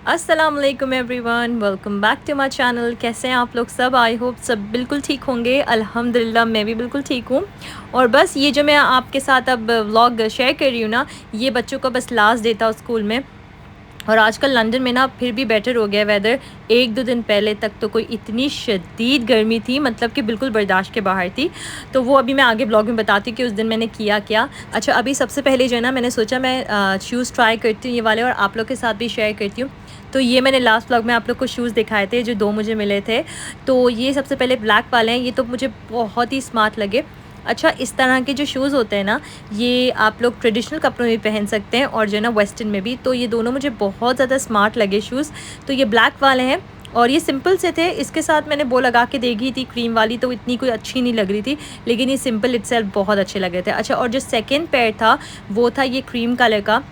अस्सलाम वालेकुम everyone, welcome back to my channel. कैसे हैं आप लोग सब? आई होप सब बिल्कुल ठीक होंगे। अल्हम्दुलिल्लाह मैं भी बिल्कुल ठीक हूँ। और बस ये जो मैं आपके साथ अब व्लॉग शेयर कर रही हूँ ना, ये बच्चों का बस लास्ट डे था स्कूल में। और आजकल लंदन में ना फिर भी बेटर हो गया वेदर। 1-2 दिन पहले तक तो कोई इतनी शदीद गर्मी थी, मतलब कि बिल्कुल बर्दाश्त के बाहर थी। तो वो अभी मैं आगे ब्लॉग में बताती हूँ कि उस दिन मैंने किया क्या। अच्छा, अभी सबसे पहले जो है ना, मैंने सोचा मैं शूज़ ट्राई करती हूँ ये वाले, और आप लोग के साथ भी शेयर करती हूँ। तो ये मैंने लास्ट ब्लॉग में आप लोग को शूज़ दिखाए थे, जो 2 मुझे मिले थे। तो ये सबसे पहले ब्लैक वाले हैं, ये तो मुझे बहुत ही स्मार्ट लगे। अच्छा, इस तरह के जो शूज़ होते हैं ना, ये आप लोग ट्रेडिशनल कपड़ों में पहन सकते हैं और जो है ना वेस्टर्न में भी। तो ये दोनों मुझे बहुत ज़्यादा स्मार्ट लगे शूज़। तो ये ब्लैक वाले हैं और ये सिंपल से थे। इसके साथ मैंने वो लगा के देखी थी क्रीम वाली, तो इतनी कोई अच्छी नहीं लग रही थी, लेकिन ये सिंपल इटसेल्फ बहुत अच्छे लग रहे थे। अच्छा, और जो सेकंड पेयर था वो था ये क्रीम कलर का।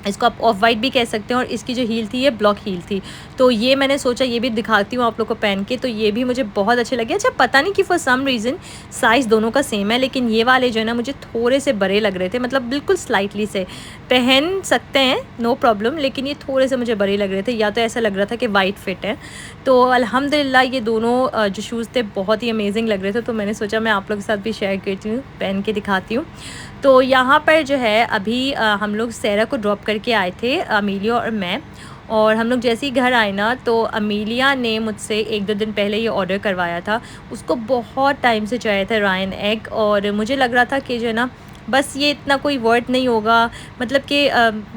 इसको आप ऑफ वाइट भी कह सकते हैं, और इसकी जो हील थी ये ब्लॉक हील थी। तो ये मैंने सोचा ये भी दिखाती हूँ आप लोग को पहन के। तो ये भी मुझे बहुत अच्छे लगे। अच्छा, पता नहीं कि फॉर सम रीज़न साइज़ दोनों का सेम है, लेकिन ये वाले जो है ना मुझे थोड़े से बड़े लग रहे थे, मतलब बिल्कुल स्लाइटली से। पहन सकते हैं नो प्रॉब्लम, लेकिन ये थोड़े से मुझे बड़े लग रहे थे, या तो ऐसा लग रहा था कि वाइट फिट है। तो अल्हम्दुलिल्लाह ये दोनों जो शूज़ थे बहुत ही अमेजिंग लग रहे थे। तो मैंने सोचा मैं आप लोग के साथ भी शेयर करती हूँ, पहन के दिखाती हूँ। तो यहाँ पर जो है अभी हम लोग सैरा को ड्रॉप करके आए थे, अमीलिया और मैं। और हम लोग जैसे ही घर आए ना, तो अमीलिया ने मुझसे 1-2 दिन पहले ये ऑर्डर करवाया था। उसको बहुत टाइम से चाहिए था रायन एग, और मुझे लग रहा था कि जो है ना बस ये इतना कोई वर्थ नहीं होगा, मतलब कि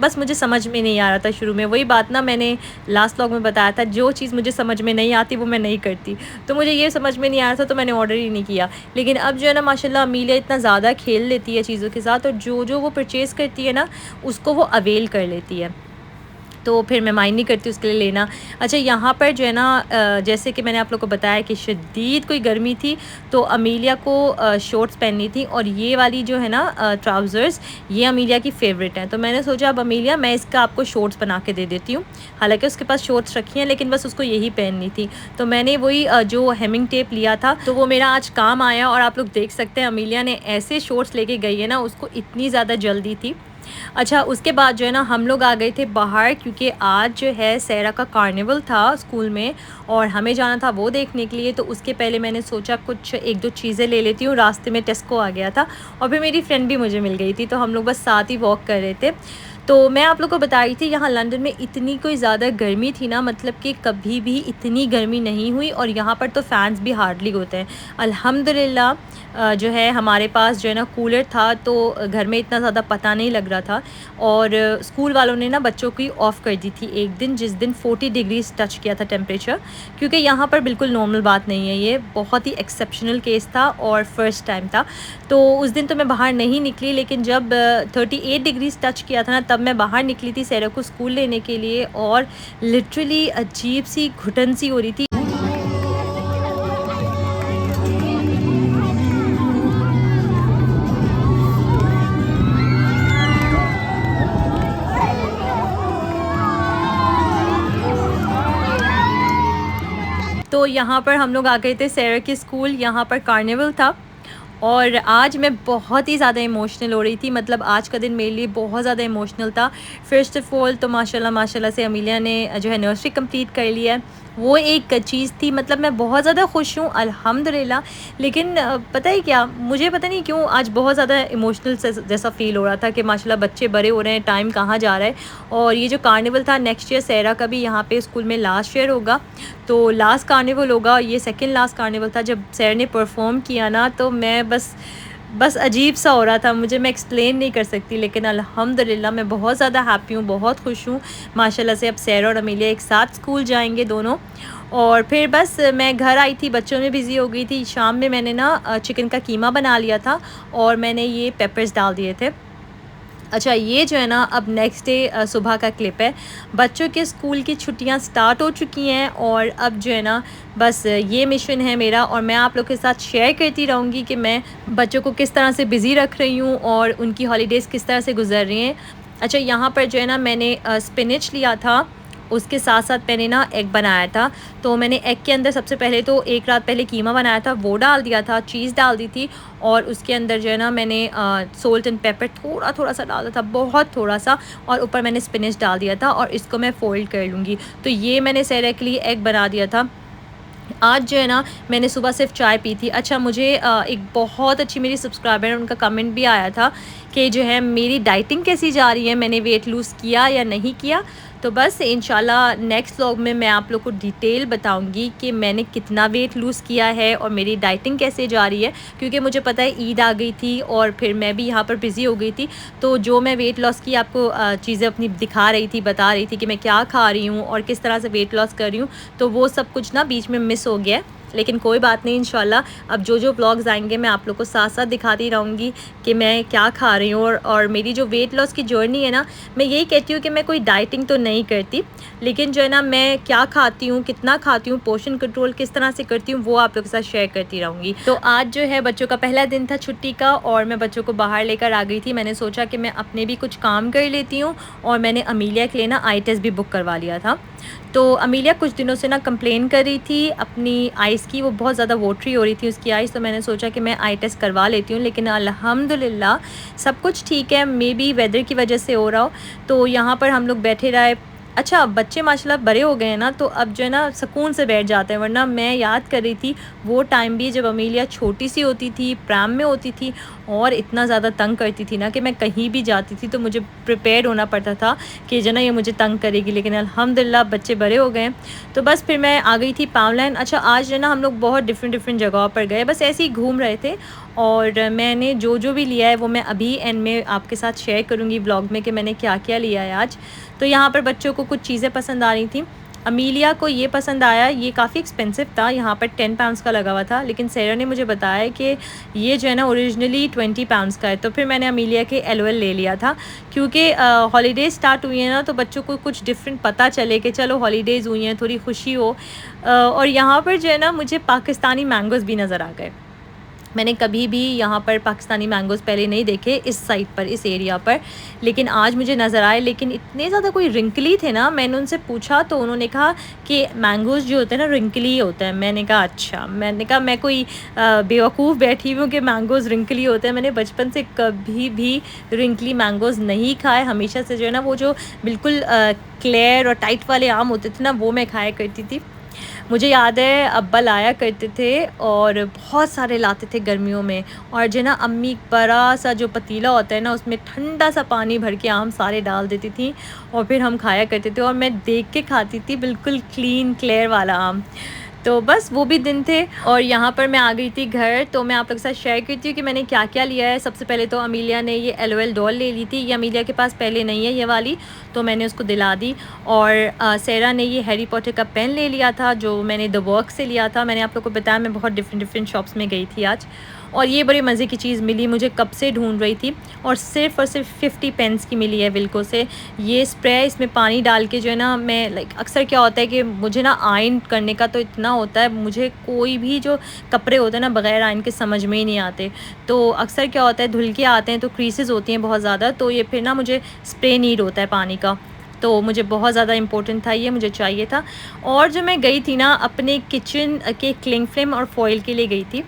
बस मुझे समझ में नहीं आ रहा था शुरू में। वही बात ना मैंने लास्ट व्लॉग में बताया था, जो चीज़ मुझे समझ में नहीं आती वो मैं नहीं करती। तो मुझे ये समझ में नहीं आ रहा था, तो मैंने ऑर्डर ही नहीं किया। लेकिन अब जो है ना माशाल्लाह अमीलिया इतना ज़्यादा खेल लेती है चीज़ों के साथ, और जो जो वो परचेज़ करती है ना उसको वो अवेल कर लेती है। तो फिर मैं माइंड नहीं करती उसके लिए लेना। अच्छा, यहाँ पर जो है ना जैसे कि मैंने आप लोग को बताया कि शदीद कोई गर्मी थी, तो अमीलिया को शॉर्ट्स पहननी थी, और ये वाली जो है ना ट्राउज़र्स, ये अमीलिया की फ़ेवरेट हैं। तो मैंने सोचा अब अमीलिया मैं इसका आपको शॉर्ट्स बना के दे देती हूँ। हालांकि उसके पास शॉर्ट्स रखी हैं, लेकिन बस उसको यही पहननी थी। तो मैंने वही जो हेमिंग टेप लिया था, तो वो मेरा आज काम आया। और आप लोग देख सकते हैं अमीलिया ने ऐसे शॉर्ट्स लेके गई है ना, उसको इतनी ज़्यादा जल्दी थी। अच्छा, उसके बाद जो है ना हम लोग आ गए थे बाहर, क्योंकि आज जो है सैरा का कार्निवल था स्कूल में, और हमें जाना था वो देखने के लिए। तो उसके पहले मैंने सोचा कुछ 1-2 चीज़ें ले लेती हूँ। रास्ते में टेस्को आ गया था, और फिर मेरी फ्रेंड भी मुझे मिल गई थी, तो हम लोग बस साथ ही वॉक कर रहे थे। तो मैं आप लोग को बता रही थी यहाँ लंदन में इतनी कोई ज़्यादा गर्मी थी ना, मतलब कि कभी भी इतनी गर्मी नहीं हुई। और यहाँ पर तो फ़ैन्स भी हार्डली होते हैं। अल्हम्दुलिल्लाह जो है हमारे पास जो है ना कूलर था, तो घर में इतना ज़्यादा पता नहीं लग रहा था। और स्कूल वालों ने ना बच्चों की ऑफ़ कर दी थी एक दिन, जिस दिन 40 डिग्रीज़ टच किया था टेम्परेचर। क्योंकि यहाँ पर बिल्कुल नॉर्मल बात नहीं है, ये बहुत ही एक्सेप्शनल केस था और फर्स्ट टाइम था। तो उस दिन तो मैं बाहर नहीं निकली, लेकिन जब 38 डिग्रीज़ टच किया था ना, तब मैं बाहर निकली थी सैरा को स्कूल लेने के लिए, और लिटरली अजीब सी घुटन सी हो रही थी। तो यहाँ पर हम लोग आ गए थे सैरा के स्कूल, यहाँ पर कार्निवल था। और आज मैं बहुत ही ज़्यादा इमोशनल हो रही थी, मतलब आज का दिन मेरे लिए बहुत ज़्यादा इमोशनल था। फ़र्स्ट ऑफ़ ऑल तो माशाल्लाह माशाल्लाह से अमीलिया ने जो है नर्सरी कंप्लीट कर लिया है, वो एक चीज़ थी। मतलब मैं बहुत ज़्यादा खुश हूँ अल्हम्दुलिल्लाह। लेकिन पता है क्या, मुझे पता नहीं क्यों आज बहुत ज़्यादा इमोशनल जैसा फ़ील हो रहा था कि माशाल्लाह बच्चे बड़े हो रहे हैं, टाइम कहाँ जा रहा है। और ये जो कार्निवल था नेक्स्ट ईयर सैरा का भी यहाँ पे स्कूल में लास्ट ईयर होगा, तो लास्ट कार्निवल होगा। ये सेकंड लास्ट कार्निवल था। जब सैर ने परफॉर्म किया ना, तो मैं बस अजीब सा हो रहा था मुझे, मैं एक्सप्लेन नहीं कर सकती। लेकिन अल्हम्दुलिल्लाह मैं बहुत ज़्यादा हैप्पी हूँ, बहुत खुश हूँ माशाल्लाह से। अब सैरा और अमीलिया एक साथ स्कूल जाएंगे दोनों। और फिर बस मैं घर आई थी, बच्चों में बिज़ी हो गई थी। शाम में मैंने ना चिकन का कीमा बना लिया था, और मैंने ये पेपर्स डाल दिए थे। अच्छा, ये जो है ना अब नेक्स्ट डे सुबह का क्लिप है। बच्चों के स्कूल की छुट्टियां स्टार्ट हो चुकी हैं, और अब जो है ना बस ये मिशन है मेरा, और मैं आप लोग के साथ शेयर करती रहूँगी कि मैं बच्चों को किस तरह से बिज़ी रख रही हूँ और उनकी हॉलीडेज़ किस तरह से गुजर रही हैं। अच्छा, यहाँ पर जो है ना मैंने स्पिनच लिया था, उसके साथ साथ मैंने ना एग बनाया था। तो मैंने एग के अंदर सबसे पहले तो एक रात पहले कीमा बनाया था, वो डाल दिया था, चीज़ डाल दी थी और उसके अंदर जो है ना मैंने सोल्ट एंड पेपर थोड़ा थोड़ा सा डाला था, बहुत थोड़ा सा, और ऊपर मैंने स्पिनच डाल दिया था और इसको मैं फ़ोल्ड कर लूँगी। तो ये मैंने सेहरा के लिए एग बना दिया था। आज जो है ना मैंने सुबह सिर्फ चाय पी थी। अच्छा, मुझे एक बहुत अच्छी मेरी सब्सक्राइबर है, उनका कमेंट भी आया था कि जो है मेरी डाइटिंग कैसी जा रही है, मैंने वेट लूज़ किया या नहीं किया। तो बस इंशाल्लाह नेक्स्ट व्लॉग में मैं आप लोग को डिटेल बताऊंगी कि मैंने कितना वेट लूज़ किया है और मेरी डाइटिंग कैसे जा रही है, क्योंकि मुझे पता है ईद आ गई थी और फिर मैं भी यहाँ पर बिज़ी हो गई थी। तो जो मैं वेट लॉस की आपको चीज़ें अपनी दिखा रही थी, बता रही थी कि मैं क्या खा रही हूँ और किस तरह से वेट लॉस कर रही हूँ, तो वो सब कुछ ना बीच में मिस हो गया है। लेकिन कोई बात नहीं, इंशाल्लाह अब जो जो व्लॉग्स आएंगे मैं आप लोग को साथ साथ दिखाती रहूँगी कि मैं क्या खा रही हूँ। और मेरी जो वेट लॉस की जर्नी है ना, मैं यही कहती हूँ कि मैं कोई डाइटिंग तो नहीं करती, लेकिन जो है ना मैं क्या खाती हूँ, कितना खाती हूँ, पोर्शन कंट्रोल किस तरह से करती हूँ, वो आप लोग के साथ शेयर करती रहूँगी। तो आज जो है बच्चों का पहला दिन था छुट्टी का और मैं बच्चों को बाहर लेकर आ गई थी। मैंने सोचा कि मैं अपने भी कुछ काम कर लेती हूँ और मैंने अमीलिया के लिए ना आई टेस्ट भी बुक करवा लिया था। तो अमीलिया कुछ दिनों से ना कंप्लेन कर रही थी अपनी आइज़ की, वो बहुत ज़्यादा वाटरी हो रही थी उसकी आइज़। तो मैंने सोचा कि मैं आई टेस्ट करवा लेती हूँ, लेकिन अल्हम्दुलिल्लाह सब कुछ ठीक है। मे बी वेदर की वजह से हो रहा हो। तो यहाँ पर हम लोग बैठे रहे। अच्छा, बच्चे माशाल्लाह बड़े हो गए हैं ना, तो अब जो है ना सुकून से बैठ जाते हैं। वरना मैं याद कर रही थी वो टाइम भी जब अमीलिया छोटी सी होती थी, प्राइम में होती थी और इतना ज़्यादा तंग करती थी ना कि मैं कहीं भी जाती थी तो मुझे प्रिपेयर होना पड़ता था कि जो ना ये मुझे तंग करेगी। लेकिन अल्हम्दुलिल्लाह बच्चे बड़े हो गए। तो बस फिर मैं आ गई थी पावलाइन। अच्छा, आज जो है ना हम लोग बहुत डिफरेंट जगहों पर गए, बस ऐसे ही घूम रहे थे और मैंने जो जो भी लिया है वो मैं अभी एंड में आपके साथ शेयर करूँगी ब्लॉग में कि मैंने क्या क्या लिया है आज। तो यहाँ पर बच्चों को कुछ चीज़ें पसंद आ रही थी। अमीलिया को ये पसंद आया, ये काफ़ी एक्सपेंसिव था, यहाँ पर 10 पाउंड्स का लगा हुआ था, लेकिन सेरा ने मुझे बताया कि ये जो है ना ओरिजिनली 20 पाउंड्स का है। तो फिर मैंने अमीलिया के एलओएल ले लिया था, क्योंकि हॉलीडेज़ स्टार्ट हुई है ना, तो बच्चों को कुछ डिफरेंट पता चले कि चलो हॉलीडेज़ हुई हैं, थोड़ी खुशी हो। और यहाँ पर जो है ना मुझे पाकिस्तानी मैंगोज़ भी नज़र आ गए। मैंने कभी भी यहाँ पर पाकिस्तानी मैंगोज़ पहले नहीं देखे इस साइड पर, इस एरिया पर, लेकिन आज मुझे नज़र आए। लेकिन इतने ज़्यादा कोई रिंकली थे ना, मैंने उनसे पूछा तो उन्होंने कहा कि मैंगोज़ जो होते हैं ना रिंकली ही होते हैं। मैंने कहा अच्छा, मैंने कहा मैं कोई बेवकूफ़ बैठी हूँ कि मैंगोज़ रिंकली होते हैं। मैंने बचपन से कभी भी रिंकली मैंगोज़ नहीं खाए। हमेशा से जो है ना वो जो बिल्कुल क्लियर और टाइट वाले आम होते थे ना, वो मैं खाया करती थी। मुझे याद है अब्बा लाया करते थे और बहुत सारे लाते थे गर्मियों में, और जो ना अम्मी बड़ा सा जो पतीला होता है ना उसमें ठंडा सा पानी भर के आम सारे डाल देती थी और फिर हम खाया करते थे और मैं देख के खाती थी बिल्कुल क्लीन क्लियर वाला आम। तो बस वो भी दिन थे। और यहाँ पर मैं आ गई थी घर, तो मैं आप लोग के साथ शेयर करती हूँ कि मैंने क्या क्या लिया है। सबसे पहले तो अमीलिया ने ये एलओएल डॉल ले ली थी, ये अमीलिया के पास पहले नहीं है ये वाली, तो मैंने उसको दिला दी। और सेरा ने ये हैरी पॉटर का पेन ले लिया था जो मैंने द वर्क से लिया था। मैंने आप लोग को बताया मैं बहुत डिफरेंट शॉप्स में गई थी आज, और ये बड़ी मज़े की चीज़ मिली, मुझे कब से ढूंढ रही थी, और सिर्फ 50 पेंस की मिली है विल्को से। ये स्प्रे, इसमें पानी डाल के जो है ना मैं अक्सर क्या होता है कि मुझे ना आयरन करने का तो इतना होता है, मुझे कोई भी जो कपड़े होते हैं ना बग़ैर आयरन के समझ में ही नहीं आते। तो अक्सर क्या होता है धुल के आते हैं तो क्रीसेस होती हैं बहुत ज़्यादा, तो ये फिर ना मुझे स्प्रे नीड होता है पानी का, तो मुझे बहुत ज़्यादा इम्पोर्टेंट था, ये मुझे चाहिए था। और जो मैं गई थी ना अपने किचन के क्लिंग फ्लेम और फॉइल के लिए गई थी।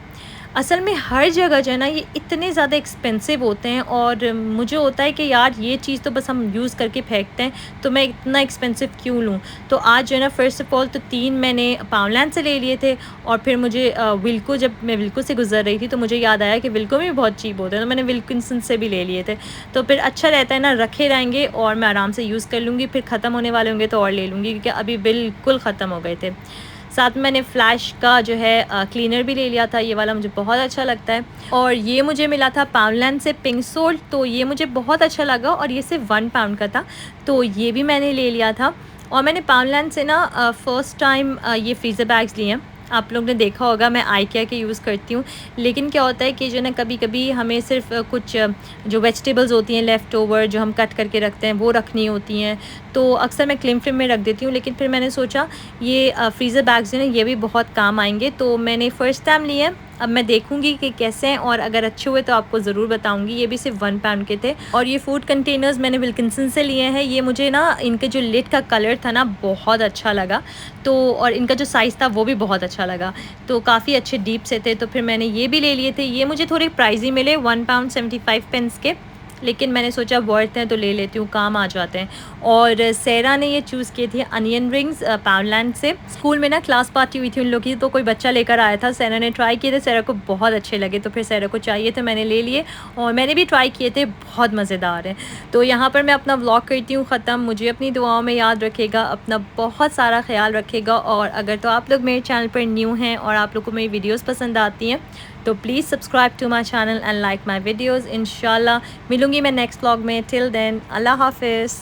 असल में हर जगह जो है ना ये इतने ज़्यादा एक्सपेंसिव होते हैं, और मुझे होता है कि यार ये चीज़ तो बस हम यूज़ करके फेंकते हैं, तो मैं इतना एक्सपेंसिव क्यों लूँ। तो आज जो है ना फ़र्स्ट ऑफ़ ऑल तो 3 मैंने पावलैंड से ले लिए थे, और फिर मुझे विल्को, जब मैं विल्को से गुजर रही थी तो मुझे याद आया कि विल्को में भी बहुत चीप होते हैं, तो मैंने विल्किंसन से भी ले लिए थे। तो फिर अच्छा रहता है ना, रखे रहेंगे और मैं आराम से यूज़ कर लूँगी, फिर ख़त्म होने वाले होंगे तो और ले लूँगी, क्योंकि अभी बिल्कुल ख़त्म हो गए थे। साथ में मैंने फ्लैश का जो है क्लीनर भी ले लिया था, ये वाला मुझे बहुत अच्छा लगता है। और ये मुझे मिला था पावलैंड से पिंक सोल्ट, तो ये मुझे बहुत अच्छा लगा और ये सिर्फ 1 पाउंड का था, तो ये भी मैंने ले लिया था। और मैंने पावलैंड से ना फ़र्स्ट टाइम ये फ्रीज़र बैग्स लिए हैं। आप लोग ने देखा होगा मैं आइकिया के यूज़ करती हूँ, लेकिन क्या होता है कि जो ना कभी कभी हमें सिर्फ कुछ जो वेजिटेबल्स होती हैं लेफ़्ट ओवर जो हम कट करके रखते हैं वो रखनी होती हैं, तो अक्सर मैं क्लिंग फ्लेम में रख देती हूँ। लेकिन फिर मैंने सोचा ये फ्रीज़र बैग्स जो हैं ये भी बहुत काम आएंगे, तो मैंने फ़र्स्ट टाइम लिए हैं अब मैं देखूँगी कि कैसे हैं, और अगर अच्छे हुए तो आपको ज़रूर बताऊँगी। ये भी सिर्फ 1 पाउंड के थे। और ये फूड कंटेनर्स मैंने विल्किंसन से लिए हैं। ये मुझे ना इनके जो लिड का कलर था ना बहुत अच्छा लगा, तो और इनका जो साइज़ था वो भी बहुत अच्छा लगा, तो काफ़ी अच्छे डीप से थे, तो फिर मैंने ये भी ले लिए थे। ये मुझे थोड़े प्राइज़ी मिले, 1 पाउंड 75 पेंस के, लेकिन मैंने सोचा वर्थ हैं तो ले लेती हूँ, काम आ जाते हैं। और सेरा ने ये चूज़ किए थे अनियन रिंग्स पाउंडलैंड से। स्कूल में ना क्लास पार्टी हुई थी उन लोग की, तो कोई बच्चा लेकर आया था, सेरा ने ट्राई किए थे, सेरा को बहुत अच्छे लगे, तो फिर सेरा को चाहिए थे, मैंने ले लिए और मैंने भी ट्राई किए थे, बहुत मज़ेदार हैं। तो यहाँ पर मैं अपना व्लॉग करती हूँ ख़त्म। मुझे अपनी दुआओं में याद रखेगा, अपना बहुत सारा ख्याल रखेगा, और अगर तो आप लोग मेरे चैनल पर न्यू हैं और आप लोग को मेरी वीडियोज़ पसंद आती हैं तो please subscribe to my channel and like my videos. इंशाल्लाह मिलूँगी मैं नेक्स्ट व्लॉग में। टिल देन अल्लाह हाफ़िज़।